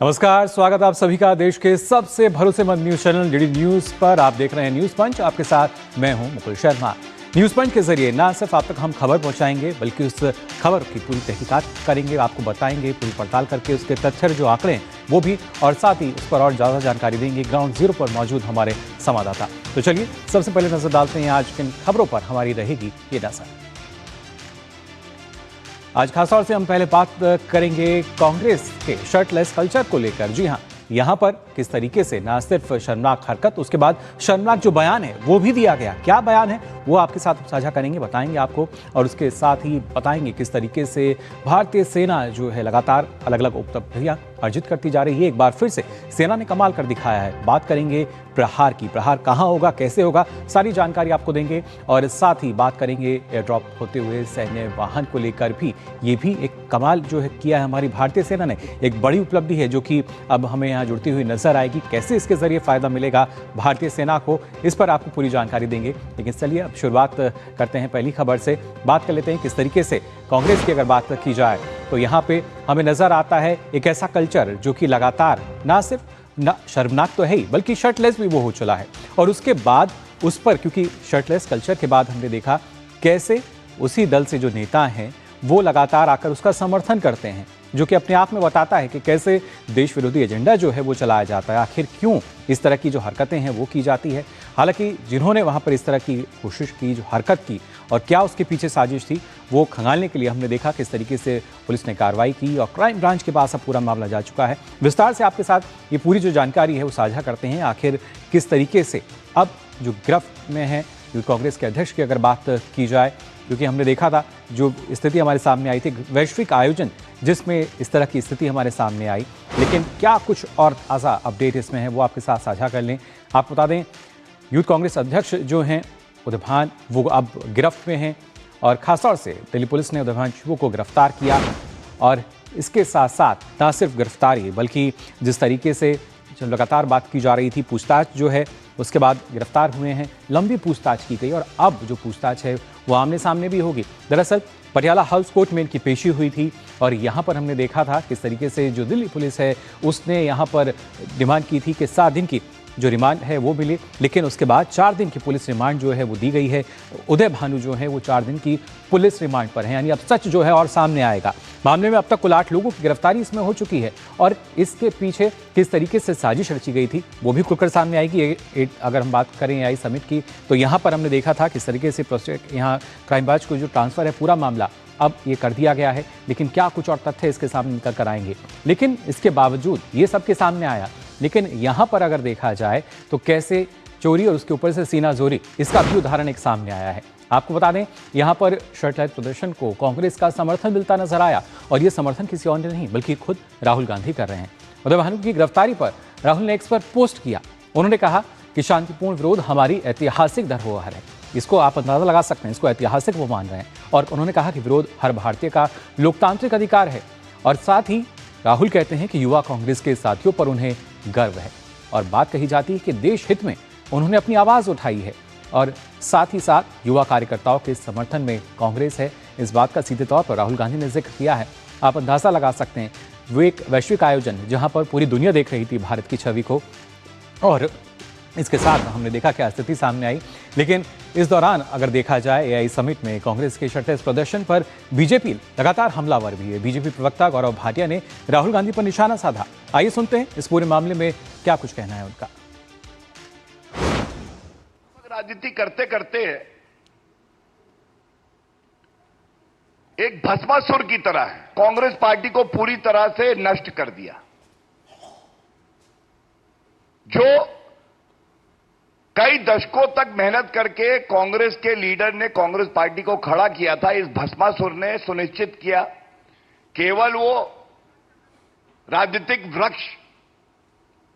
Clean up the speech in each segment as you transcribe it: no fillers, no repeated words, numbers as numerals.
नमस्कार, स्वागत आप सभी का देश के सबसे भरोसेमंद न्यूज चैनल डीडी न्यूज पर। आप देख रहे हैं न्यूज पंच। आपके साथ मैं हूं मुकुल शर्मा। न्यूज पंच के जरिए ना सिर्फ आप तक हम खबर पहुंचाएंगे, बल्कि उस खबर की पूरी तहकीकात करेंगे, आपको बताएंगे, पूरी पड़ताल करके उसके तथ्य जो आंकड़े हैं वो भी, और साथ ही उस पर और ज्यादा जानकारी देंगे ग्राउंड जीरो पर मौजूद हमारे संवाददाता। तो चलिए सबसे पहले नजर डालते हैं आज किन खबरों पर हमारी रहेगी ये नजर। आज खासतौर से हम पहले बात करेंगे कांग्रेस के शर्टलेस कल्चर को लेकर। जी हां, यहां पर किस तरीके से ना सिर्फ शर्मनाक हरकत, उसके बाद शर्मनाक जो बयान है वो भी दिया गया। क्या बयान है वो आपके साथ साझा करेंगे, बताएंगे आपको, और उसके साथ ही बताएंगे किस तरीके से भारतीय सेना जो है लगातार अलग अलग उपलब्धियां अर्जित करती जा रही है। एक बार फिर से सेना ने कमाल कर दिखाया है। बात करेंगे प्रहार की, प्रहार कहां होगा, कैसे होगा, सारी जानकारी आपको देंगे। और साथ ही बात करेंगे एयर ड्रॉप होते हुए सैन्य वाहन को लेकर भी। ये भी एक कमाल जो है किया है हमारी भारतीय सेना ने, एक बड़ी उपलब्धि है जो कि अब हमें यहाँ जुड़ती हुई नजर आएगी। कैसे इसके जरिए फायदा मिलेगा भारतीय सेना को, इस पर आपको पूरी जानकारी देंगे। लेकिन चलिए अब शुरुआत करते हैं पहली खबर से। बात कर लेते हैं किस तरीके से कांग्रेस की अगर बात की जाए तो यहाँ पे हमें नजर आता है एक ऐसा कल्चर जो कि लगातार ना सिर्फ ना शर्मनाक तो है ही, बल्कि शर्टलेस भी वो हो चला है। और उसके बाद उस पर, क्योंकि शर्टलेस कल्चर के बाद हमने देखा कैसे उसी दल से जो नेता हैं वो लगातार आकर उसका समर्थन करते हैं, जो कि अपने आप में बताता है कि कैसे देश विरोधी एजेंडा जो है वो चलाया जाता है। आखिर क्यों इस तरह की जो हरकतें हैं वो की जाती है। हालांकि जिन्होंने वहां पर इस तरह की कोशिश की, जो हरकत की, और क्या उसके पीछे साजिश थी, वो खंगालने के लिए हमने देखा किस तरीके से पुलिस ने कार्रवाई की और क्राइम ब्रांच के पास अब पूरा मामला जा चुका है। विस्तार से आपके साथ ये पूरी जो जानकारी है वो साझा करते हैं। आखिर किस तरीके से अब जो गिरफ्त में है कांग्रेस के अध्यक्ष की अगर बात की जाए, क्योंकि हमने देखा था जो स्थिति हमारे सामने आई थी, वैश्विक आयोजन जिसमें इस तरह की स्थिति हमारे सामने आई। लेकिन क्या कुछ और ताज़ा अपडेट इसमें है वो आपके साथ साझा कर लें। आपको बता दें यूथ कांग्रेस अध्यक्ष जो हैं उदय भान, वो अब गिरफ्त में हैं, और खासतौर से दिल्ली पुलिस ने उदय भान को गिरफ्तार किया। और इसके साथ साथ ना सिर्फ गिरफ्तारी, बल्कि जिस तरीके से जो लगातार बात की जा रही थी, पूछताछ जो है उसके बाद गिरफ्तार हुए हैं, लंबी पूछताछ की गई, और अब जो पूछताछ है वो आमने सामने भी होगी। दरअसल पटियाला हाउस कोर्ट में इनकी पेशी हुई थी, और यहाँ पर हमने देखा था किस तरीके से जो दिल्ली पुलिस है उसने यहाँ पर डिमांड की थी कि 7 दिन की जो रिमांड है वो मिले, लेकिन उसके बाद 4 दिन की पुलिस रिमांड जो है वो दी गई है। उदय भानु जो है वो 4 दिन की पुलिस रिमांड पर है, यानी अब सच जो है और सामने आएगा। मामले में अब तक कुल 8 लोगों की गिरफ्तारी इसमें हो चुकी है, और इसके पीछे किस तरीके से साजिश रची गई थी वो भी खुलकर सामने आएगी। अगर हम बात करें AI समिट की, तो यहाँ पर हमने देखा था किस तरीके से प्रोजेक्ट यहाँ क्राइम ब्रांच को जो ट्रांसफर है पूरा मामला अब ये कर दिया गया है। लेकिन क्या कुछ और तथ्य इसके सामने निकल कर आएंगे। लेकिन इसके बावजूद ये सबके सामने आया, लेकिन यहाँ पर अगर देखा जाए तो कैसे चोरी और उसके ऊपर से सीना जोरी, इसका भी उदाहरण एक सामने आया है। आपको बता दें यहाँ पर शर्टलेस प्रदर्शन को कांग्रेस का समर्थन मिलता नजर आया, और ये समर्थन किसी और ने नहीं बल्कि खुद राहुल गांधी कर रहे हैं। उदय भानु की गिरफ्तारी पर राहुल ने एक्स पर पोस्ट किया। उन्होंने कहा कि शांतिपूर्ण विरोध हमारी ऐतिहासिक धरोहर है। इसको आप अंदाजा लगा सकते हैं, इसको ऐतिहासिक वो मान रहे हैं। और उन्होंने कहा कि विरोध हर भारतीय का लोकतांत्रिक अधिकार है। और साथ ही राहुल कहते हैं कि युवा कांग्रेस के साथियों पर उन्हें गर्व है, और बात कही जाती है कि देश हित में उन्होंने अपनी आवाज़ उठाई है, और साथ ही साथ युवा कार्यकर्ताओं के समर्थन में कांग्रेस है। इस बात का सीधे तौर पर राहुल गांधी ने जिक्र किया है। आप अंदाजा लगा सकते हैं, वो एक वैश्विक आयोजन जहां पर पूरी दुनिया देख रही थी भारत की छवि को, और इसके साथ हमने देखा क्या स्थिति सामने आई। लेकिन इस दौरान अगर देखा जाए AI समिट में कांग्रेस के शर्टलेस प्रदर्शन पर बीजेपी लगातार हमलावर भी है। बीजेपी प्रवक्ता गौरव भाटिया ने राहुल गांधी पर निशाना साधा। आइए सुनते हैं इस पूरे मामले में क्या कुछ कहना है उनका। राजनीति करते करते एक भस्मासुर की तरह कांग्रेस पार्टी को पूरी तरह से नष्ट कर दिया। जो कई दशकों तक मेहनत करके कांग्रेस के लीडर ने कांग्रेस पार्टी को खड़ा किया था, इस भस्मासुर ने सुनिश्चित किया केवल वो राजनीतिक वृक्ष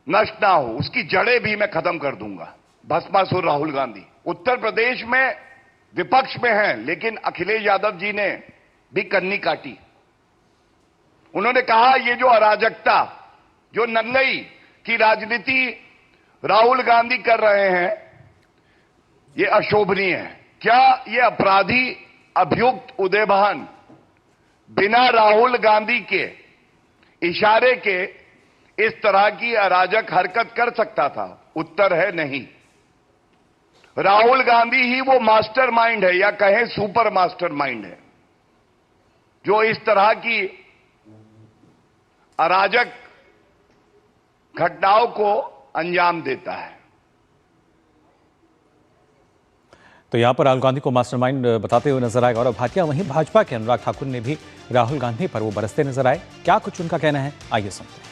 नष्ट ना हो, उसकी जड़ें भी मैं खत्म कर दूंगा। भस्मासुर राहुल गांधी उत्तर प्रदेश में विपक्ष में हैं, लेकिन अखिलेश यादव जी ने भी कन्नी काटी। उन्होंने कहा ये जो अराजकता, जो नल्लई की राजनीति राहुल गांधी कर रहे हैं, ये अशोभनीय है। क्या ये अपराधी अभियुक्त उदय भान बिना राहुल गांधी के इशारे के इस तरह की अराजक हरकत कर सकता था? उत्तर है नहीं। राहुल गांधी ही वो मास्टरमाइंड है, या कहें सुपर मास्टरमाइंड है, जो इस तरह की अराजक घटनाओं को अंजाम देता है। तो यहां पर राहुल गांधी को मास्टरमाइंड बताते हुए नजर आए गौरव भाटिया। वहीं भाजपा के अनुराग ठाकुर ने भी राहुल गांधी पर वो बरसते नजर आए। क्या कुछ उनका कहना है, आइए सुनते हैं।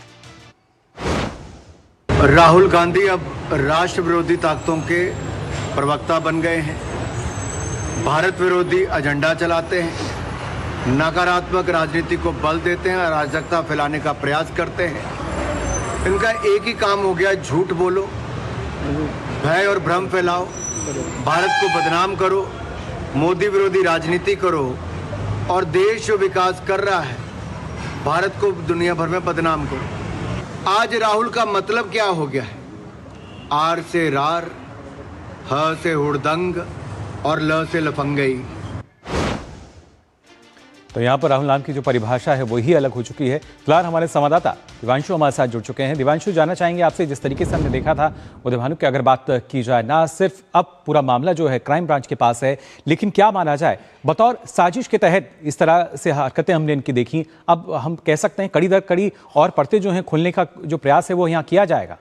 राहुल गांधी अब राष्ट्र विरोधी ताकतों के प्रवक्ता बन गए हैं, भारत विरोधी एजेंडा चलाते हैं, नकारात्मक राजनीति को बल देते हैं, अराजकता फैलाने का प्रयास करते हैं। इनका एक ही काम हो गया, झूठ बोलो, भय और भ्रम फैलाओ, भारत को बदनाम करो, मोदी विरोधी राजनीति करो और देश जो विकास कर रहा है भारत को दुनिया भर में बदनाम करो। आज राहुल का मतलब क्या हो गया है? आर से रार, ह से हुड़दंग और ल से लफंगई। तो यहाँ पर राहुल नाम की जो परिभाषा है वो ही अलग हो चुकी है। फिलहाल हमारे संवाददाता दिवांशु हमारे साथ जुड़ चुके हैं। दिवांशु, जानना चाहेंगे आपसे, जिस तरीके से हमने देखा था उदय भानु की अगर बात की जाए, ना सिर्फ अब पूरा मामला जो है क्राइम ब्रांच के पास है, लेकिन क्या माना जाए बतौर साजिश के तहत इस तरह से हरकतें हमने इनकी देखी, अब हम कह सकते हैं कड़ी दर कड़ी और परतें जो हैं खुलने का जो प्रयास है वो यहाँ किया जाएगा?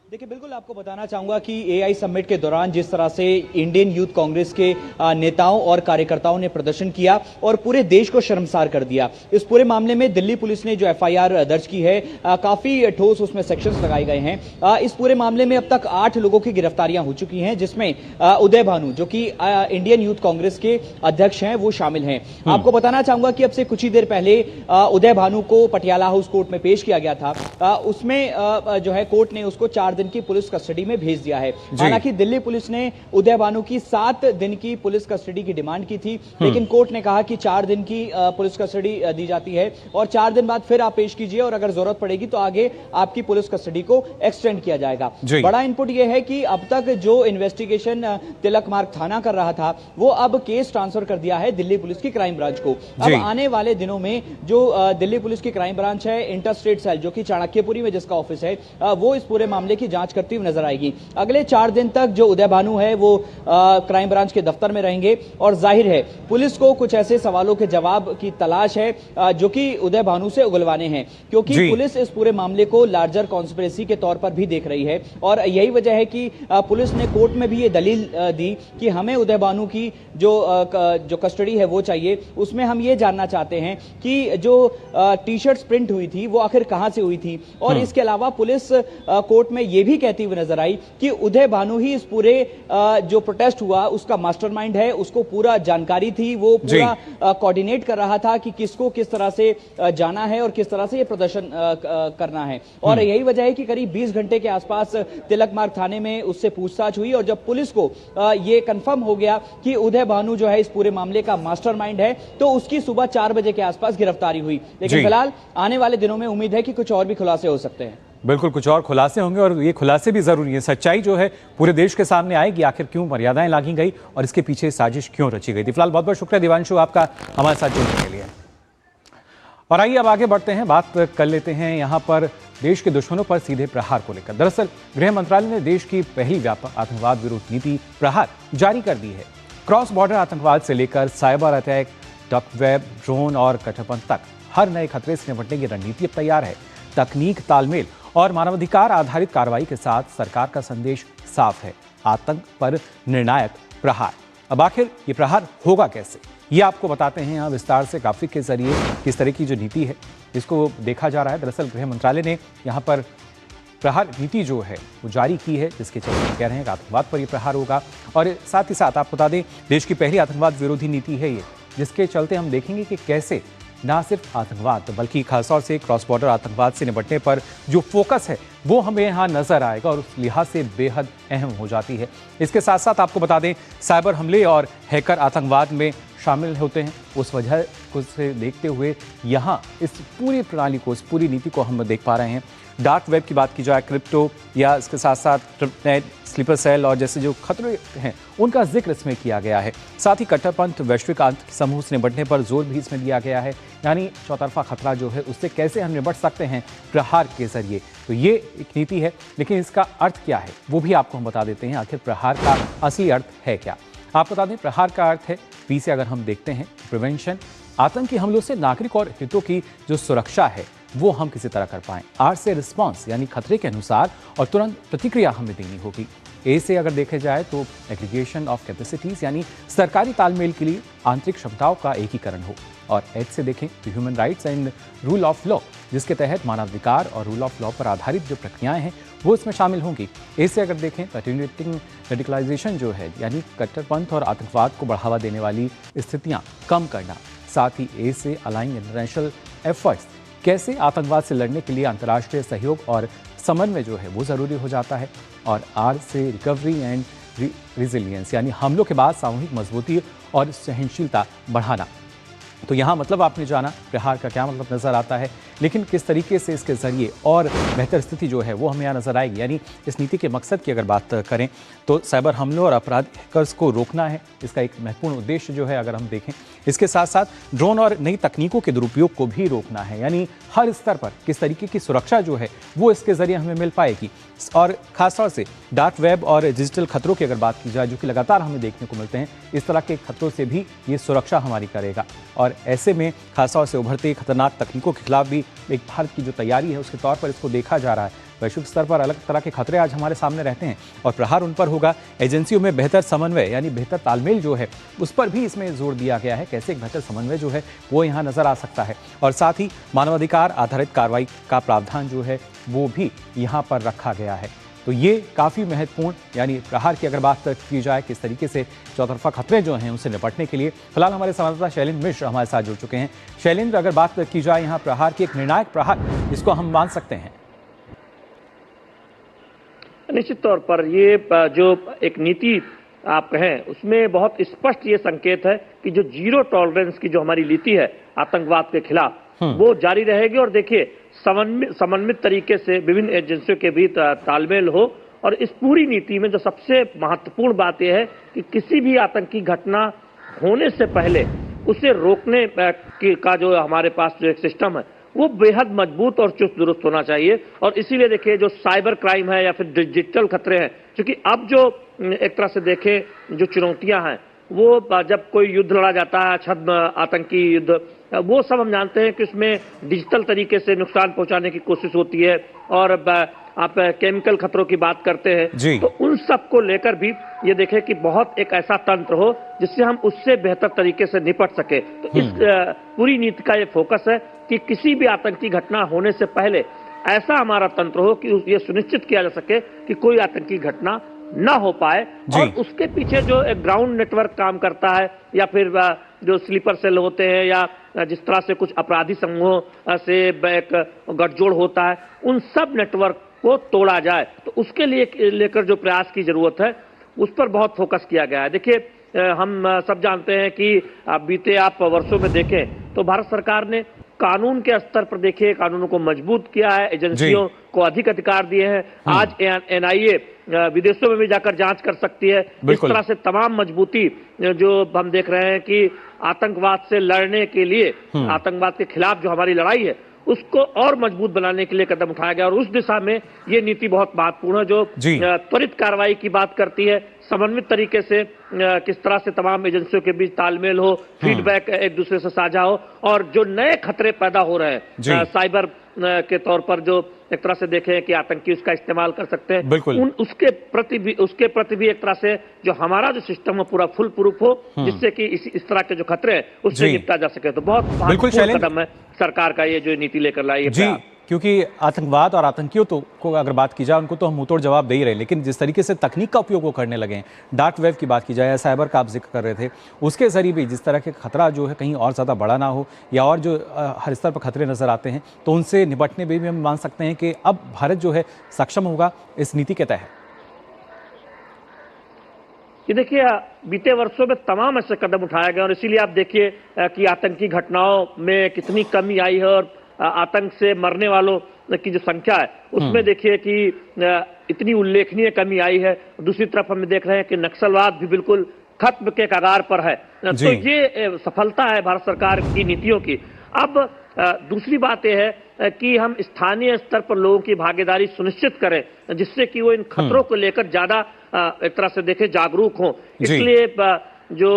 देखिए, बिल्कुल आपको बताना चाहूंगा कि एआई समिट के दौरान जिस तरह से इंडियन यूथ कांग्रेस के नेताओं और कार्यकर्ताओं ने प्रदर्शन किया और पूरे देश को शर्मसार कर दिया, इस पूरे मामले में दिल्ली पुलिस ने जो एफआईआर दर्ज की है, काफी ठोस उसमें सेक्शंस लगाए गए हैं। इस पूरे मामले में अब तक 8 लोगों की गिरफ्तारियां हो चुकी हैं, जिसमें उदय भानु जो कि इंडियन यूथ कांग्रेस के अध्यक्ष हैं वो शामिल हैं। आपको बताना चाहूंगा कि अब से कुछ ही देर पहले उदय भानु को पटियाला हाउस कोर्ट में पेश किया गया था। उसमें जो है कोर्ट ने उसको 4 दिन की पुलिस कस्टडी में भेज दिया है। हालांकि दिल्ली पुलिस ने उदय भानु की 7 दिन की पुलिस कस्टडी की डिमांड की थी, लेकिन कोर्ट ने कहा कि 4 दिन की पुलिस कस्टडी दी जाती है और 4 दिन बाद फिर आप पेश कीजिए और अगर जरूरत पड़ेगी तो आगे आपकी पुलिस कस्टडी को एक्सटेंड किया जाएगा। बड़ा इनपुट यह है कि अब तक जो इन्वेस्टिगेशन तिलक मार्ग थाना कर रहा था वो अब केस ट्रांसफर कर दिया है दिल्ली पुलिस की क्राइम ब्रांच को। अब आने वाले दिनों में जो दिल्ली पुलिस की क्राइम ब्रांच है, इंटर स्टेट सेल जो कि चाणक्यपुरी में जिसका ऑफिस है, वो इस पूरे मामले की जांच करती हुई नजर आएगी। अगले 4 दिन तक जो उदय भानु है वो क्राइम ब्रांच के दफ्तर में रहेंगे और जाहिर है पुलिस को कुछ ऐसे सवालों के जवाब की तलाश है जो कि उदय भानु से उगलवाने हैं, क्योंकि पुलिस इस पूरे मामले को लार्जर कॉन्स्पिरेसी के तौर पर भी देख रही है और यही वजह है कि पुलिस ने कोर्ट में भी ये दलील दी कि हमें उदय भानु की जो कस्टडी है वो चाहिए। उसमें हम ये जानना चाहते हैं कि जो टी शर्ट प्रिंट हुई थी वो आखिर कहां से हुई थी और इसके अलावा पुलिस कोर्ट में ये भी कहती हुई नजर आई कि उदय भानु ही इस पूरे जो प्रोटेस्ट हुआ उसका मास्टरमाइंड है, उसको पूरा जानकारी थी, वो पूरा कोऑर्डिनेट कर रहा था कि किसको किस तरह से जाना है और किस तरह से ये प्रदर्शन करना है। और यही वजह है कि करीब 20 घंटे के आसपास तिलक मार्ग थाने में उससे पूछताछ हुई और जब पुलिस को ये कंफर्म हो गया कि उदय भानु जो है इस पूरे मामले का मास्टरमाइंड है तो उसकी सुबह 4 बजे के आसपास गिरफ्तारी हुई। लेकिन फिलहाल आने वाले दिनों में उम्मीद है कि कुछ और भी खुलासे हो सकते हैं। बिल्कुल, कुछ और खुलासे होंगे और ये खुलासे भी जरूरी है। सच्चाई जो है पूरे देश के सामने आएगी, आखिर क्यों मर्यादाएं लागी गई और इसके पीछे साजिश क्यों रची गई थी। फिलहाल बहुत बहुत शुक्रिया दिवांशु आपका हमारे साथ जुड़ने के लिए। और आइए अब आगे बढ़ते हैं, बात कर लेते हैं यहाँ पर देश के दुश्मनों पर सीधे प्रहार को लेकर। दरअसल गृह मंत्रालय ने देश की पहली व्यापक आतंकवाद विरोधी नीति प्रहार जारी कर दी है। क्रॉस बॉर्डर आतंकवाद से लेकर cyber attack, dark web, drone और कट्टरपंथ तक हर नए खतरे से निपटने की रणनीति अब तैयार है। तकनीक, तालमेल और मानवाधिकार आधारित कार्रवाई के साथ सरकार का संदेश साफ है, आतंक पर निर्णायक प्रहार। अब आखिर ये प्रहार होगा कैसे, ये आपको बताते हैं यहाँ विस्तार से ग्राफिक के जरिए किस तरह की जो नीति है इसको देखा जा रहा है। दरअसल गृह मंत्रालय ने यहाँ पर प्रहार नीति जो है वो जारी की है, जिसके चलते कह रहे हैं कि आतंकवाद पर ये प्रहार होगा। और साथ ही साथ आपको बता दें देश की पहली आतंकवाद विरोधी नीति है ये, जिसके चलते हम देखेंगे कि कैसे ना सिर्फ आतंकवाद बल्कि खासतौर से क्रॉस बॉर्डर आतंकवाद से निपटने पर जो फोकस है वो हमें यहाँ नजर आएगा और उस लिहाज से बेहद अहम हो जाती है। इसके साथ साथ आपको बता दें साइबर हमले और हैकर आतंकवाद में शामिल होते हैं। उस वजह को से देखते हुए यहाँ इस पूरी प्रणाली को, इस पूरी नीति को हम देख पा रहे हैं। डार्क वेब की बात की जाए, क्रिप्टो या इसके साथ साथ ट्रिपनेट, स्लीपर सेल और जैसे जो खतरे हैं उनका जिक्र इसमें किया गया है। साथ ही कट्टरपंथ, वैश्विक आतंकी समूह से निपटने पर जोर भी इसमें दिया गया है। यानी चौतरफा खतरा जो है उससे कैसे हम निपट सकते हैं प्रहार के जरिए, तो ये एक नीति है। लेकिन इसका अर्थ क्या है वो भी आपको हम बता देते हैं। आखिर प्रहार का असली अर्थ है क्या? आप बता दें, प्रहार का अर्थ है, पी से अगर हम देखते हैं, प्रिवेंशन, आतंकी हमलों से नागरिक और हितों की जो सुरक्षा है वो हम किसी तरह कर पाएं। आर से रिस्पॉन्स, यानी खतरे के अनुसार और तुरंत प्रतिक्रिया हमें देनी होगी। ए से अगर देखे जाए तो एग्रीगेशन ऑफ कैपेसिटीज, यानी सरकारी तालमेल के लिए आंतरिक क्षमताओं का एकीकरण हो। और एच से देखें तो human rights and rule of law, जिसके तहत मानवाधिकार और रूल ऑफ लॉ पर आधारित जो प्रक्रियाएं हैं वो इसमें शामिल होंगी। ए से अगर देखें तो अटेन्यूएटिंग रेडिकलाइजेशन जो है, यानी कट्टरपंथ और आतंकवाद को बढ़ावा देने वाली स्थितियां कम करना। साथ ही ए से अलाइंग इंटरनेशनल एफर्ट्स, कैसे आतंकवाद से लड़ने के लिए अंतर्राष्ट्रीय सहयोग और समन्वय जो है वो ज़रूरी हो जाता है। और आर से रिकवरी एंड रिजिलियंस, यानी हमलों के बाद सामूहिक मजबूती और सहनशीलता बढ़ाना। तो यहाँ मतलब आपने जाना प्रहार का क्या मतलब नज़र आता है, लेकिन किस तरीके से इसके ज़रिए और बेहतर स्थिति जो है वो हमें यहाँ नज़र आएगी। यानी इस नीति के मकसद की अगर बात करें तो साइबर हमलों और अपराध हैकर्स को रोकना है, इसका एक महत्वपूर्ण उद्देश्य जो है अगर हम देखें। इसके साथ साथ ड्रोन और नई तकनीकों के दुरुपयोग को भी रोकना है, यानी हर स्तर पर किस तरीके की सुरक्षा जो है वो इसके ज़रिए हमें मिल पाएगी। और ख़ासतौर से डार्क वेब और डिजिटल खतरों की अगर बात की जाए, जो कि लगातार हमें देखने को मिलते हैं, इस तरह के खतरों से भी ये सुरक्षा हमारी करेगा। और ऐसे में खासतौर से उभरती खतरनाक तकनीकों के खिलाफ भी एक भारत की जो तैयारी है उसके तौर पर इसको देखा जा रहा है। वैश्विक स्तर पर अलग तरह के खतरे आज हमारे सामने रहते हैं और प्रहार उन पर होगा। एजेंसियों में बेहतर समन्वय, यानी बेहतर तालमेल जो है उस पर भी इसमें जोर दिया गया है। कैसे एक बेहतर समन्वय जो है वो यहाँ नजर आ सकता है। और साथ ही मानवाधिकार आधारित कार्रवाई का प्रावधान जो है वो भी यहाँ पर रखा गया है। तो ये काफ़ी महत्वपूर्ण, यानी प्रहार की अगर बात की जाए किस तरीके से चौतरफा खतरे जो हैं उनसे निपटने के लिए, फिलहाल हमारे संवाददाता शैलेंद्र मिश्र हमारे साथ जुड़ चुके हैं। शैलेंद्र, अगर बात की जाए यहाँ प्रहार की, एक निर्णायक प्रहार जिसको हम मान सकते हैं? निश्चित तौर पर ये जो एक नीति आप कहें उसमें बहुत स्पष्ट ये संकेत है कि जो जीरो टॉलरेंस की जो हमारी नीति है आतंकवाद के खिलाफ वो जारी रहेगी। और देखिए, समन्वित तरीके से विभिन्न एजेंसियों के भी तालमेल हो। और इस पूरी नीति में जो सबसे महत्वपूर्ण बात यह है कि किसी भी आतंकी घटना होने से पहले उसे रोकने का जो हमारे पास जो एक सिस्टम है वो बेहद मजबूत और चुस्त दुरुस्त होना चाहिए। और इसीलिए देखिए, जो साइबर क्राइम है या फिर डिजिटल खतरे हैं, क्योंकि अब जो एक तरह से देखें जो चुनौतियां हैं वो जब कोई युद्ध लड़ा जाता है, छद्म आतंकी युद्ध, वो सब हम जानते हैं कि उसमें डिजिटल तरीके से नुकसान पहुंचाने की कोशिश होती है। और आप केमिकल खतरों की बात करते हैं, तो उन सब को लेकर भी ये देखें कि बहुत एक ऐसा तंत्र हो जिससे हम उससे बेहतर तरीके से निपट सके। तो इस पूरी नीति का ये फोकस है कि किसी भी आतंकी घटना होने से पहले ऐसा हमारा तंत्र हो कि ये सुनिश्चित किया जा सके कि कोई आतंकी घटना ना हो पाए। और उसके पीछे जो एक ग्राउंड नेटवर्क काम करता है या फिर जो स्लीपर सेल होते हैं या जिस तरह से कुछ अपराधी समूहों से एक गठजोड़ होता है, उन सब नेटवर्क को तोड़ा जाए। तो उसके लिए लेकर जो प्रयास की जरूरत है उस पर बहुत फोकस किया गया है। देखिए, हम सब जानते हैं कि बीते आप वर्षों में देखें तो भारत सरकार ने कानून के स्तर पर देखिए कानूनों को मजबूत किया है, एजेंसियों को अधिक अधिकार दिए हैं। आज एनआईए विदेशों में भी जाकर जांच कर सकती है। इस तरह से तमाम मजबूती जो हम देख रहे हैं कि आतंकवाद से लड़ने के लिए, आतंकवाद के खिलाफ जो हमारी लड़ाई है उसको और मजबूत बनाने के लिए कदम उठाया गया। और उस दिशा में ये नीति बहुत महत्वपूर्ण है, जो त्वरित कार्रवाई की बात करती है, समन्वित तरीके से किस तरह से तमाम एजेंसियों के बीच तालमेल हो, फीडबैक एक दूसरे से साझा हो। और जो नए खतरे पैदा हो रहे हैं साइबर के तौर पर, जो एक तरह से देखें कि आतंकी उसका इस्तेमाल कर सकते हैं, उसके प्रति भी एक तरह से जो हमारा जो सिस्टम है पूरा फुल प्रूफ हो, जिससे कि इस तरह के जो खतरे हैं उससे निपटा जा सके। तो बहुत महत्वपूर्ण कदम है सरकार का ये जो नीति लेकर लाई है। क्योंकि आतंकवाद और आतंकियों को अगर बात की जाए उनको तो हम मुंहतोड़ जवाब दे ही रहे, लेकिन जिस तरीके से तकनीक का उपयोग वो करने लगे हैं, डार्क वेब की बात की जाए या साइबर का आप जिक्र कर रहे थे, उसके जरिए भी जिस तरह के खतरा जो है कहीं और ज़्यादा बड़ा ना हो या और जो हर स्तर पर खतरे नज़र आते हैं, तो उनसे निपटने में भी हम मान सकते हैं कि अब भारत जो है सक्षम होगा इस नीति के तहत। कि देखिए बीते वर्षों में तमाम ऐसे कदम उठाए गए और इसीलिए आप देखिए कि आतंकी घटनाओं में कितनी कमी आई है और आतंक से मरने वालों की जो संख्या है उसमें देखिए कि इतनी उल्लेखनीय कमी आई है। दूसरी तरफ हम देख रहे हैं कि नक्सलवाद भी बिल्कुल खत्म के कगार पर है। तो ये सफलता है भारत सरकार की नीतियों की। अब दूसरी बात यह है कि हम स्थानीय स्तर पर लोगों की भागीदारी सुनिश्चित करें जिससे कि वो इन खतरों को लेकर ज्यादा एक तरह से देखें जागरूक हों। इसलिए जो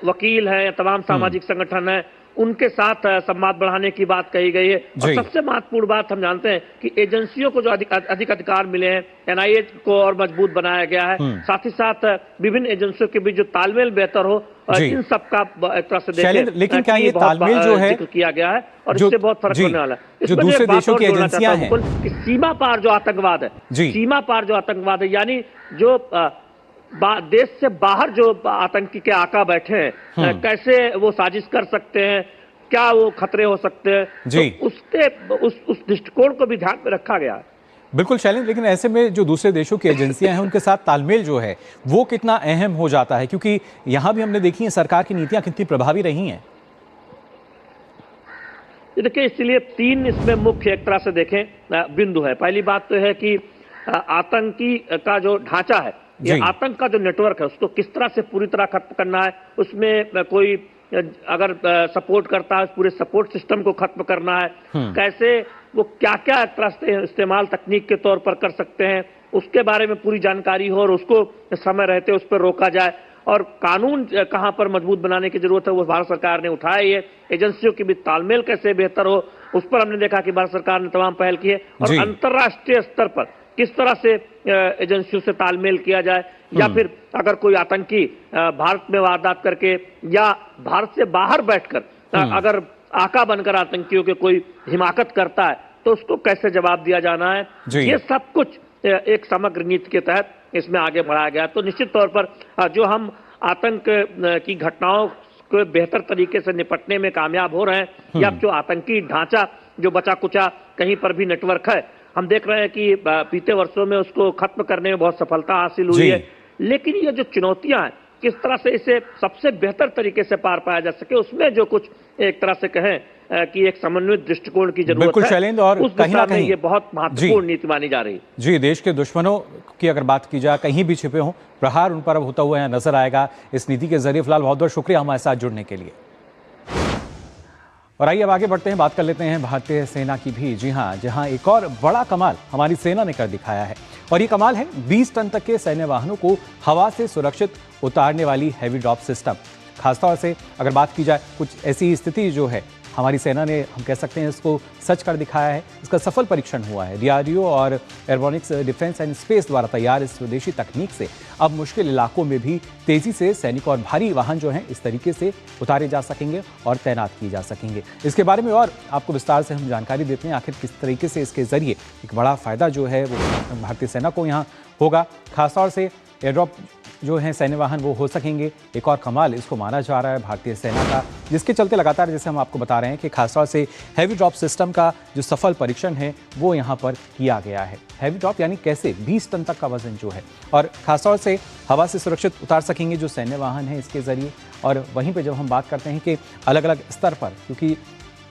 वकील हैं या तमाम सामाजिक संगठन हैं उनके साथ संवाद बढ़ाने की बात कही गई है। और सबसे महत्वपूर्ण बात हम जानते हैं कि एजेंसियों को जो अधिक अधिकार मिले हैं, एनआईए को और मजबूत बनाया गया है, साथ ही साथ विभिन्न एजेंसियों के बीच जो तालमेल बेहतर हो, इन सब का एक तरह से देखें। लेकिन क्या ये तालमेल जो है किया गया है और इससे बहुत फर्क पड़ने वाला है। जो दूसरे देशों की एजेंसियां हैं, सीमा पार जो आतंकवाद है, सीमा पार जो आतंकवाद है, यानी जो देश से बाहर जो आतंकी के आका बैठे हैं, कैसे वो साजिश कर सकते हैं, क्या वो खतरे हो सकते हैं, तो उसके उस दृष्टिकोण को भी ध्यान में रखा गया है। बिल्कुल शैलेंद्र, लेकिन ऐसे में जो दूसरे देशों की एजेंसियां हैं उनके साथ तालमेल जो है वो कितना अहम हो जाता है, क्योंकि यहां भी हमने देखी है सरकार की नीतियां कितनी प्रभावी रही हैं। देखिए इसलिए 3 इसमें मुख्य एक तरह से देखें बिंदु है। पहली बात तो है कि आतंकी का जो ढांचा है, ये आतंक का जो नेटवर्क है उसको किस तरह से पूरी तरह खत्म करना है, उसमें कोई अगर सपोर्ट करता है पूरे सपोर्ट सिस्टम को खत्म करना है, कैसे वो क्या क्या एक तरह से इस्तेमाल तकनीक के तौर पर कर सकते हैं उसके बारे में पूरी जानकारी हो और उसको समय रहते उस पर रोका जाए। और कानून कहां पर मजबूत बनाने की जरूरत है वो भारत सरकार ने उठाया। ये एजेंसियों की भी तालमेल कैसे बेहतर हो उस पर हमने देखा कि भारत सरकार ने तमाम पहल की है। और अंतर्राष्ट्रीय स्तर पर किस तरह से एजेंसियों से तालमेल किया जाए, या फिर अगर कोई आतंकी भारत में वारदात करके या भारत से बाहर बैठकर अगर आका बनकर आतंकियों के कोई हिमाकत करता है तो उसको कैसे जवाब दिया जाना है, ये सब कुछ एक समग्र नीति के तहत इसमें आगे बढ़ाया गया। तो निश्चित तौर पर जो हम आतंक की घटनाओं को बेहतर तरीके से निपटने में कामयाब हो रहे हैं, या जो आतंकी ढांचा जो बचा कुचा कहीं पर भी नेटवर्क है, हम देख रहे हैं कि बीते वर्षों में उसको खत्म करने में बहुत सफलता हासिल हुई है। लेकिन ये जो चुनौतियां हैं किस तरह से इसे सबसे बेहतर तरीके से पार पाया जा सके, उसमें जो कुछ एक तरह से कहें कि एक समन्वित दृष्टिकोण की जरूरत है। शैलेंद्र, और उस कहीं ना कहीं ये बहुत महत्वपूर्ण नीति मानी जा रही है। जी, देश के दुश्मनों की अगर बात की जाए, कहीं भी छिपे हों, प्रहार उन पर अब होता हुआ यहाँ नजर आएगा इस नीति के जरिए। फिलहाल बहुत बहुत शुक्रिया हमारे साथ जुड़ने के लिए। और आइए अब आगे बढ़ते हैं, बात कर लेते हैं भारतीय सेना की भी। जी हाँ, जहां एक और बड़ा कमाल हमारी सेना ने कर दिखाया है, और ये कमाल है 20 टन तक के सैन्य वाहनों को हवा से सुरक्षित उतारने वाली हैवी ड्रॉप सिस्टम। खासतौर से अगर बात की जाए, कुछ ऐसी स्थिति जो है हमारी सेना ने, हम कह सकते हैं, इसको सच कर दिखाया है। इसका सफल परीक्षण हुआ है। डीआरडीओ और एयरोनॉटिक्स डिफेंस एंड स्पेस द्वारा तैयार इस स्वदेशी तकनीक से अब मुश्किल इलाकों में भी तेजी से सैनिक और भारी वाहन जो हैं इस तरीके से उतारे जा सकेंगे और तैनात किए जा सकेंगे। इसके बारे में और आपको विस्तार से हम जानकारी देते हैं, आखिर किस तरीके से इसके जरिए एक बड़ा फायदा जो है वो भारतीय सेना को यहाँ होगा। खासतौर से एयरड्रॉप जो है सैन्य वाहन वो हो सकेंगे। एक और कमाल इसको माना जा रहा है भारतीय सेना का, जिसके चलते लगातार जैसे हम आपको बता रहे हैं कि खासतौर से हैवी ड्रॉप सिस्टम का जो सफल परीक्षण है वो यहाँ पर किया गया है। हैवी ड्रॉप यानी कैसे 20 टन तक का वजन जो है, और खासतौर से हवा से सुरक्षित उतार सकेंगे जो सैन्य वाहन है इसके जरिए। और वहीं पर जब हम बात करते हैं कि अलग अलग स्तर पर, क्योंकि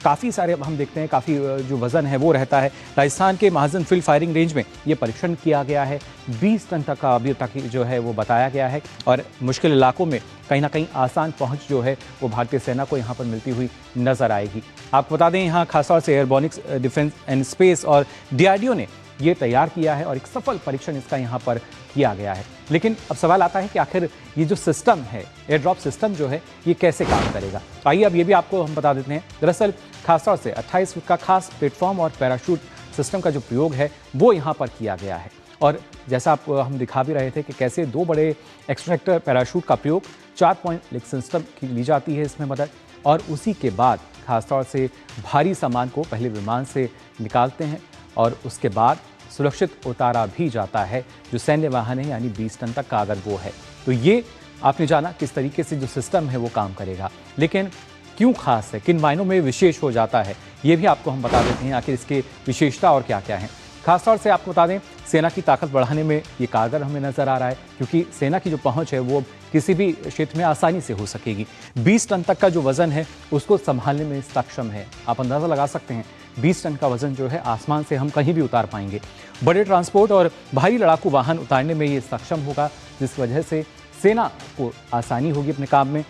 काफ़ी सारे हम देखते हैं काफ़ी जो वज़न है वो रहता है, राजस्थान के महाजन फील्ड फायरिंग रेंज में ये परीक्षण किया गया है। 20 टन तक का अभी तक जो है वो बताया गया है, और मुश्किल इलाकों में कहीं ना कहीं आसान पहुंच जो है वो भारतीय सेना को यहाँ पर मिलती हुई नज़र आएगी। आपको बता दें, यहाँ खासतौर से एयरोनॉटिक्स डिफेंस एंड स्पेस और डीआरडीओ ने ये तैयार किया है और एक सफल परीक्षण इसका यहाँ पर किया गया है। लेकिन अब सवाल आता है कि आखिर ये जो सिस्टम है, एयरड्रॉप सिस्टम जो है, ये कैसे काम करेगा। आइए अब ये भी आपको हम बता देते हैं। दरअसल खासतौर से 28 फुट का खास प्लेटफॉर्म और पैराशूट सिस्टम का जो प्रयोग है वो यहाँ पर किया गया है। और जैसा आपको हम दिखा भी रहे थे कि कैसे 2 बड़े एक्सट्रैक्टर पैराशूट का प्रयोग, 4 पॉइंट लिंक सिस्टम की ली जाती है इसमें मदद, और उसी के बाद खासतौर से भारी सामान को पहले विमान से निकालते हैं और उसके बाद सुरक्षित उतारा भी जाता है जो सैन्य वाहन है, यानी 20 टन तक का अगर वो है। तो ये आपने जाना किस तरीके से जो सिस्टम है वो काम करेगा। लेकिन क्यों खास है, किन मायनों में विशेष हो जाता है, ये भी आपको हम बता देते हैं आखिर इसके विशेषता और क्या क्या है। खासतौर से आपको बता दें, सेना की ताकत बढ़ाने में ये कारगर हमें नजर आ रहा है, क्योंकि सेना की जो पहुंच है वो किसी भी क्षेत्र में आसानी से हो सकेगी। 20 टन तक का जो वजन है उसको संभालने में सक्षम है। आप अंदाजा लगा सकते हैं 20 टन का वजन जो है आसमान से हम कहीं भी उतार पाएंगे। बड़े ट्रांसपोर्ट और भारी लड़ाकू वाहन उतारने में ये सक्षम होगा, जिस वजह से सेना को आसानी होगी अपने काम में।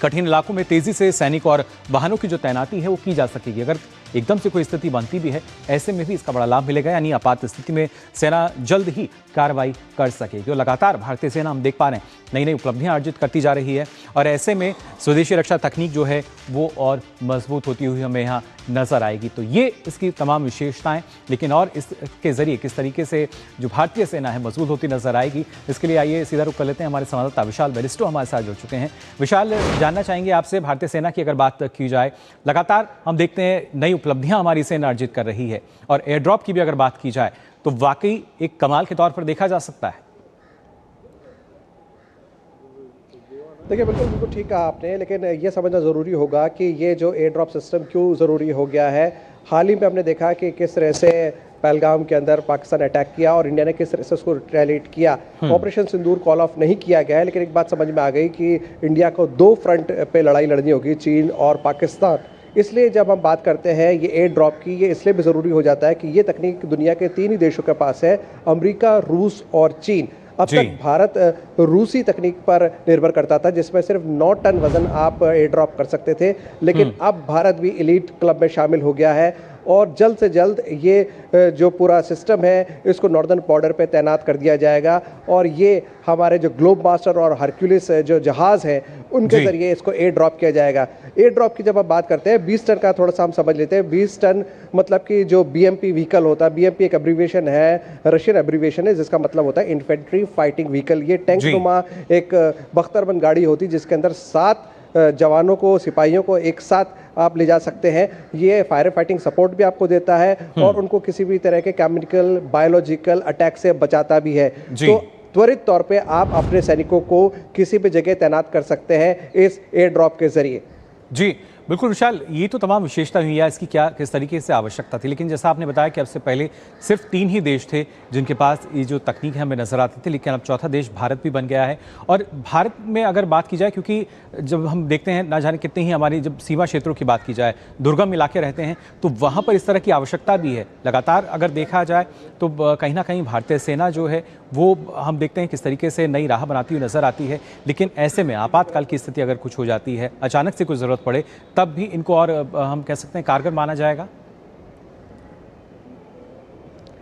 कठिन इलाकों में तेजी से सैनिक और वाहनों की जो तैनाती है वो की जा सकेगी। अगर एकदम से कोई स्थिति बनती भी है, ऐसे में भी इसका बड़ा लाभ मिलेगा, यानी आपात स्थिति में सेना जल्द ही कार्रवाई कर सकेगी। और लगातार भारतीय सेना हम देख पा रहे हैं नई नई उपलब्धियां अर्जित करती जा रही है, और ऐसे में स्वदेशी रक्षा तकनीक जो है वो और मजबूत होती हुई हमें यहाँ नजर आएगी। तो ये इसकी तमाम विशेषताएं, लेकिन और इसके जरिए किस तरीके से जो भारतीय सेना है मजबूत होती नजर आएगी, इसके लिए आइए सीधा रुख कर लेते हैं। हमारे संवाददाता विशाल बैरिस्टो हमारे साथ जुड़ चुके हैं। विशाल, जानना चाहेंगे आपसे, भारतीय सेना की अगर बात की जाए, लगातार हम देखते हैं नई उपलब्धियां हमारी सेना अर्जित कर रही है, और एयर ड्रॉप की भी अगर बात की जाए तो वाकई एक कमाल के तौर पर देखा जा सकता है। देखिए, बिल्कुल ठीक कहा आपने, लेकिन ये समझना ज़रूरी होगा कि ये जो एयर ड्रॉप सिस्टम क्यों ज़रूरी हो गया है। हाल ही में हमने देखा कि किस तरह से पहलगाम के अंदर पाकिस्तान अटैक किया और इंडिया ने किस तरह से उसको रिटेलिएट किया। ऑपरेशन सिंदूर कॉल ऑफ नहीं किया गया है, लेकिन एक बात समझ में आ गई कि इंडिया को 2 फ्रंट पे लड़ाई लड़नी होगी, चीन और पाकिस्तान। इसलिए जब हम बात करते हैं ये एयर ड्रॉप की, ये इसलिए भी ज़रूरी हो जाता है कि ये तकनीक दुनिया के 3 ही देशों के पास है, अमेरिका, रूस और चीन। अब तक भारत रूसी तकनीक पर निर्भर करता था, जिसमें सिर्फ 9 टन वजन आप एयर ड्रॉप कर सकते थे, लेकिन अब भारत भी एलीट क्लब में शामिल हो गया है, और जल्द से जल्द ये जो पूरा सिस्टम है इसको नॉर्दर्न बॉर्डर पे तैनात कर दिया जाएगा, और ये हमारे जो ग्लोब मास्टर और हरक्यूलिस जो जहाज़ हैं उनके ज़रिए इसको एयर ड्रॉप किया जाएगा। एयर ड्रॉप की जब हम बात करते हैं, 20 टन का थोड़ा सा हम समझ लेते हैं। 20 टन मतलब कि जो BMP व्हीकल होता है, BMP एक एब्रीविएशन है, रशियन एब्रीविएशन है, जिसका मतलब होता है इन्फेंट्री फाइटिंग व्हीकल। ये टैंक नुमा एक बख्तरबंद गाड़ी होती है जिसके अंदर 7 जवानों को, सिपाहियों को एक साथ आप ले जा सकते हैं। ये फायर फाइटिंग सपोर्ट भी आपको देता है और उनको किसी भी तरह के केमिकल, बायोलॉजिकल अटैक से बचाता भी है। तो त्वरित तौर पे आप अपने सैनिकों को किसी भी जगह तैनात कर सकते हैं इस एयर ड्रॉप के जरिए। जी बिल्कुल विशाल, ये तो तमाम विशेषता हुई है, इसकी क्या किस तरीके से आवश्यकता थी, लेकिन जैसा आपने बताया कि अब से पहले सिर्फ 3 ही देश थे जिनके पास ये जो तकनीक है हमें नजर आती थी, लेकिन अब चौथा देश भारत भी बन गया है। और भारत में अगर बात की जाए, क्योंकि जब हम देखते हैं ना जाने कितने ही हमारी जब सीमा क्षेत्रों की बात की जाए, दुर्गम इलाके रहते हैं, तो वहाँ पर इस तरह की आवश्यकता भी है। लगातार अगर देखा जाए तो कहीं ना कहीं भारतीय सेना जो है वो हम देखते हैं किस तरीके से नई राह बनाती हुई नजर आती है, लेकिन ऐसे में आपातकाल की स्थिति अगर कुछ हो जाती है, अचानक से कोई ज़रूरत पड़े, तब भी इनको और हम कह सकते हैं कारगर माना जाएगा।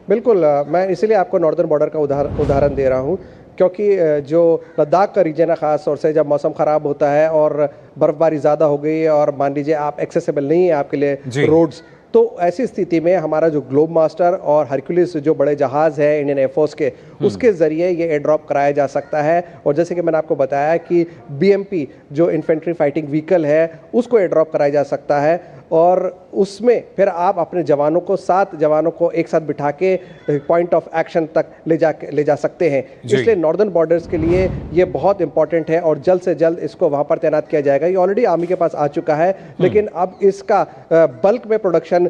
बिल्कुल, मैं इसीलिए आपको नॉर्दर्न बॉर्डर का उदाहरण दे रहा हूँ, क्योंकि जो लद्दाख का रीजन है, ख़ास तौर से जब मौसम ख़राब होता है और बर्फ़बारी ज़्यादा हो गई और मान लीजिए आप एक्सेसिबल नहीं है आपके लिए रोड्स, तो ऐसी स्थिति में हमारा जो ग्लोब मास्टर और हरक्यूलिस जो बड़े जहाज़ है इंडियन एयरफोर्स के, उसके ज़रिए ये एयर ड्रॉप कराया जा सकता है। और जैसे कि मैंने आपको बताया कि BMP जो इन्फेंट्री फाइटिंग व्हीकल है उसको एयर ड्रॉप कराया जा सकता है, और उसमें फिर आप अपने जवानों को, 7 जवानों को एक साथ बिठा के पॉइंट ऑफ एक्शन तक ले जा सकते हैं। इसलिए नॉर्दर्न बॉर्डर्स के लिए ये बहुत इंपॉर्टेंट है और जल्द से जल्द इसको वहाँ पर तैनात किया जाएगा। ये ऑलरेडी आर्मी के पास आ चुका है, लेकिन अब इसका बल्क में प्रोडक्शन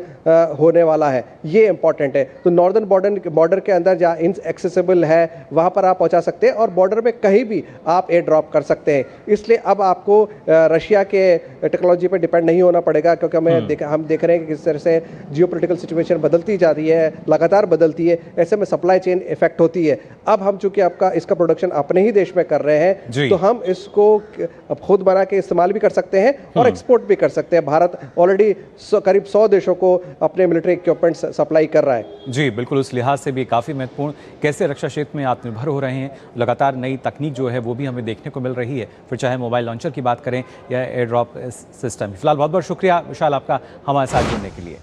होने वाला है, ये इंपॉर्टेंट है। तो नॉर्दर्न बॉर्डर के अंदर जहाँ इनएक्सेसिबल है वहाँ पर आप पहुँचा सकते हैं, और बॉर्डर में कहीं भी आप एयर ड्रॉप कर सकते हैं। इसलिए अब आपको रशिया के टेक्नोलॉजी पर डिपेंड नहीं होना पड़ेगा, क्योंकि हम देख रहे हैं कि किस तरह से जियोपॉलिटिकल सिचुएशन बदलती जा रही है, लगातार बदलती है, ऐसे में सप्लाई चेन इफेक्ट होती है। अब हम चूंकि इसका प्रोडक्शन अपने ही देश में कर रहे हैं, तो हम इसको खुद बना के इस्तेमाल भी कर सकते हैं और एक्सपोर्ट भी कर सकते हैं। भारत ऑलरेडी करीब 100 देशों को अपने मिलिट्री इक्विपमेंट सप्लाई कर रहा है। जी बिल्कुल, उस लिहाज से भी काफ़ी महत्वपूर्ण, कैसे रक्षा क्षेत्र में आत्मनिर्भर हो रहे हैं, लगातार नई तकनीक जो है वो भी हमें देखने को मिल रही है, फिर चाहे मोबाइल लॉन्चर की बात करें या एयर ड्रॉप सिस्टम। फिलहाल बहुत बहुत शुक्रिया विशाल आपका हमारे साथ जुड़ने के लिए।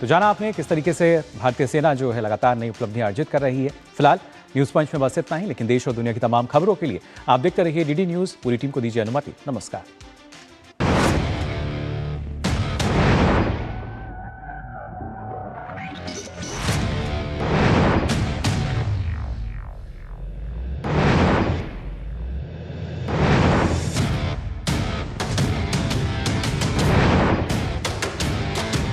तो जाना आपने किस तरीके से भारतीय सेना जो है लगातार नई उपलब्धियां अर्जित कर रही है। फिलहाल न्यूज़ पंच में बस इतना ही, लेकिन देश और दुनिया की तमाम खबरों के लिए आप देखते रहिए DD न्यूज़। पूरी टीम को दीजिए अनुमति। नमस्कार।